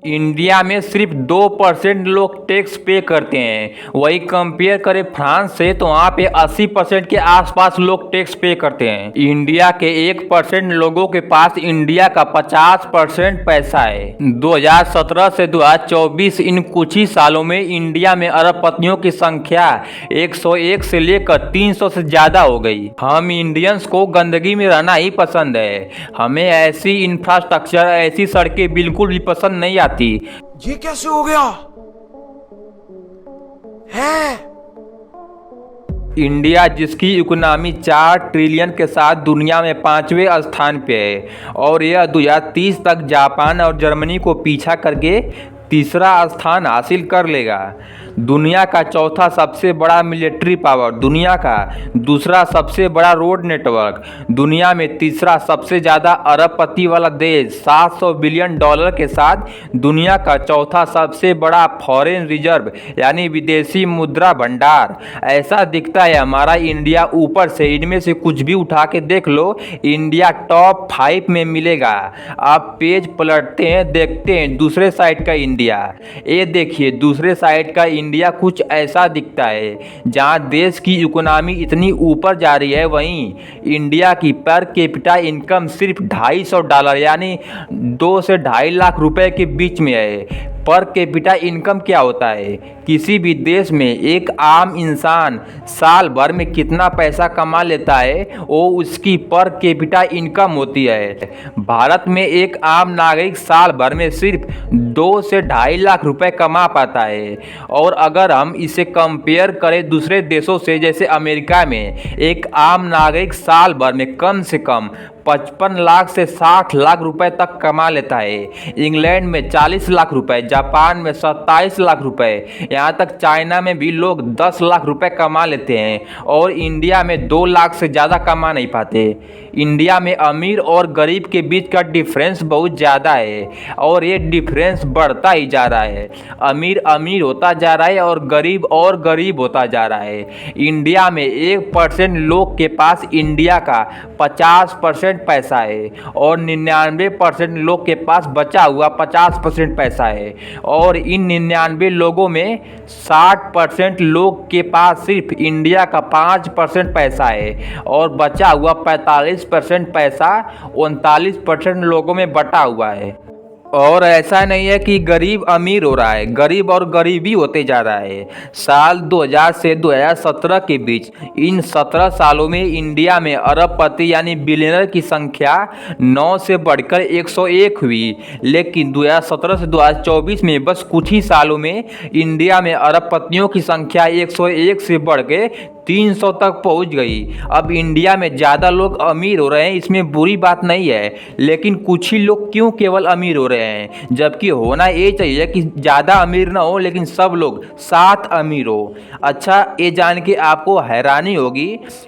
India में सिर्फ 2% लोग टैक्स पे करते हैं। वही कंपेयर करें फ्रांस से तो वहाँ पे 80% के आसपास लोग टैक्स पे करते हैं। इंडिया के 1% लोगों के पास इंडिया का 50% पैसा है। 2017 से 2024 इन कुछ ही सालों में इंडिया में अरबपतियों की संख्या 101 से लेकर 300 से ज़्यादा हो गई। हम इंडियंस को गंदगी में रहना ही पसंद है। हमें ऐसी इंफ्रास्ट्रक्चर, ऐसी सड़कें बिल्कुल भी पसंद नहीं आती। ये कैसे हो गया है? इंडिया जिसकी इकोनॉमी 4 ट्रिलियन के साथ दुनिया में 5वें स्थान पे है और यह 2030 तक जापान और जर्मनी को पीछा करके तीसरा स्थान हासिल कर लेगा। दुनिया का चौथा सबसे बड़ा मिलिट्री पावर, दुनिया का दूसरा सबसे बड़ा रोड नेटवर्क, दुनिया में तीसरा सबसे ज़्यादा अरबपति वाला देश, $700 बिलियन के साथ दुनिया का चौथा सबसे बड़ा फॉरेन रिजर्व यानी विदेशी मुद्रा भंडार। ऐसा दिखता है हमारा इंडिया ऊपर से। इनमें से कुछ भी उठा के देख लो, इंडिया टॉप 5 में मिलेगा। आप पेज पलटते हैं, देखते हैं दूसरे साइड का इंडिया। ये देखिए दूसरे साइड का इंडिया कुछ ऐसा दिखता है। जहां देश की इकोनॉमी इतनी ऊपर जा रही है, वहीं इंडिया की पर कैपिटा इनकम सिर्फ $250 यानी 2 से 2.5 लाख रुपए के बीच में है। पर कैपिटा इनकम क्या होता है? किसी भी देश में एक आम इंसान साल भर में कितना पैसा कमा लेता है वो उसकी पर कैपिटा इनकम होती है। भारत में एक आम नागरिक साल भर में सिर्फ 2 से 2.5 लाख रुपए कमा पाता है। और अगर हम इसे कंपेयर करें दूसरे देशों से, जैसे अमेरिका में एक आम नागरिक साल भर में कम से कम 55 लाख से 60 लाख रुपए तक कमा लेता है। इंग्लैंड में 40 लाख रुपए, जापान में 27 लाख रुपए, यहाँ तक चाइना में भी लोग 10 लाख रुपए कमा लेते हैं और इंडिया में 2 लाख से ज़्यादा कमा नहीं पाते। इंडिया में अमीर और गरीब के बीच का डिफरेंस बहुत ज़्यादा है और ये डिफरेंस बढ़ता ही जा रहा है। अमीर अमीर होता जा रहा है और गरीब होता जा रहा है। इंडिया में 1% लोग के पास इंडिया का 50% पैसा है और 99% लोग के पास बचा हुआ 50% पैसा है। और इन 99 लोगों में 60% लोग के पास सिर्फ इंडिया का 5% पैसा है और बचा हुआ 45% पैसा 39% लोगों में बटा हुआ है। और ऐसा नहीं है कि गरीब अमीर हो रहा है, गरीब और गरीबी होते जा रहा है। साल 2000 से 2017 के बीच इन 17 सालों में इंडिया में अरबपति यानी बिलियनर की संख्या 9 से बढ़कर 101 हुई। लेकिन 2017 से 2024 में बस कुछ ही सालों में इंडिया में अरबपतियों की संख्या 101 से बढ़ के 300 तक पहुंच गई। अब इंडिया में ज़्यादा लोग अमीर हो रहे हैं, इसमें बुरी बात नहीं है, लेकिन कुछ ही लोग क्यों केवल अमीर हो रहे हैं? जबकि होना ये चाहिए कि ज़्यादा अमीर ना हो लेकिन सब लोग साथ अमीर हो। अच्छा, ये जान के आपको हैरानी होगी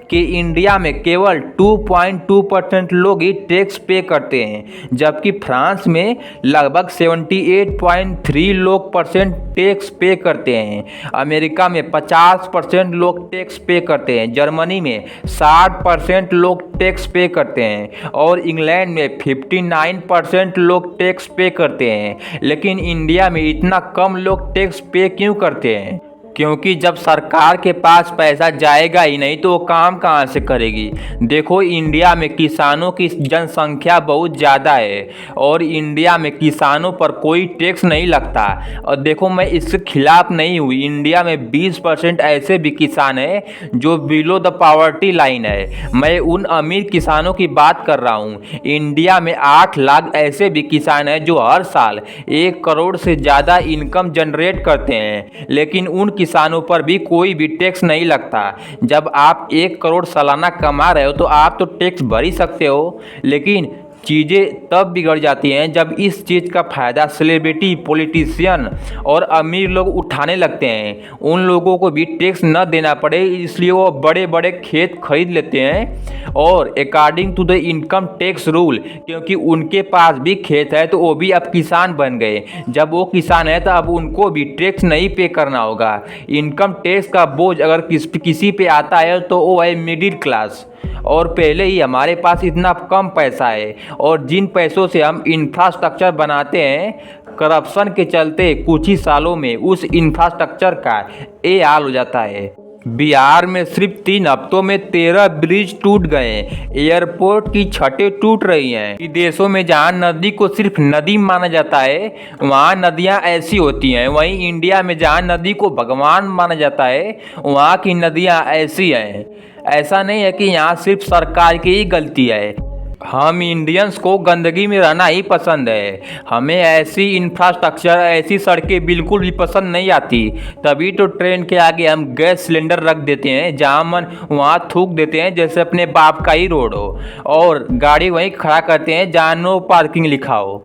कि इंडिया में केवल 2.2% लोग ही टैक्स पे करते हैं, जबकि फ्रांस में लगभग 78.3 लोग परसेंट टैक्स पे करते हैं। अमेरिका में 50% लोग टैक्स पे करते हैं, जर्मनी में 60% लोग टैक्स पे करते हैं और इंग्लैंड में 59% लोग टैक्स पे करते हैं। लेकिन इंडिया में इतना कम लोग टैक्स पे क्यों करते हैं? क्योंकि जब सरकार के पास पैसा जाएगा ही नहीं तो वो काम कहाँ से करेगी? देखो, इंडिया में किसानों की जनसंख्या बहुत ज़्यादा है और इंडिया में किसानों पर कोई टैक्स नहीं लगता। और देखो, मैं इसके खिलाफ नहीं हुई। इंडिया में 20% ऐसे भी किसान हैं जो बिलो द पॉवर्टी लाइन है। मैं उन अमीर किसानों की बात कर रहा हूँ। इंडिया में 8 लाख ऐसे भी किसान हैं जो हर साल 1 करोड़ से ज़्यादा इनकम जनरेट करते हैं, लेकिन उन किसानों पर भी कोई भी टैक्स नहीं लगता। जब आप 1 करोड़ सालाना कमा रहे हो तो आप तो टैक्स भर ही सकते हो। लेकिन चीज़ें तब बिगड़ जाती हैं जब इस चीज़ का फ़ायदा सेलिब्रिटी, पॉलिटिशियन और अमीर लोग उठाने लगते हैं। उन लोगों को भी टैक्स न देना पड़े, इसलिए वो बड़े बड़े खेत खरीद लेते हैं और according to the income tax rule, क्योंकि उनके पास भी खेत है तो वो भी अब किसान बन गए। जब वो किसान है तो अब उनको भी टैक्स नहीं पे करना होगा। इनकम टैक्स का बोझ अगर किसी पे आता है तो वो है मिडिल क्लास। और पहले ही हमारे पास इतना कम पैसा है और जिन पैसों से हम इंफ्रास्ट्रक्चर बनाते हैं, करप्शन के चलते कुछ ही सालों में उस इंफ्रास्ट्रक्चर का ये हाल हो जाता है। बिहार में सिर्फ 3 हफ्तों में 13 ब्रिज टूट गए, एयरपोर्ट की छतें टूट रही हैं। विदेशों में जहां नदी को सिर्फ नदी माना जाता है वहां नदियां ऐसी होती हैं, वहीं इंडिया में जहां नदी को भगवान माना जाता है वहां की नदियां ऐसी हैं। ऐसा नहीं है कि यहाँ सिर्फ सरकार की ही गलती है। हम इंडियंस को गंदगी में रहना ही पसंद है। हमें ऐसी इंफ्रास्ट्रक्चर, ऐसी सड़कें बिल्कुल भी पसंद नहीं आती। तभी तो ट्रेन के आगे हम गैस सिलेंडर रख देते हैं, जहां मन वहां थूक देते हैं जैसे अपने बाप का ही रोड हो, और गाड़ी वहीं खड़ा करते हैं जहां नो पार्किंग लिखा हो।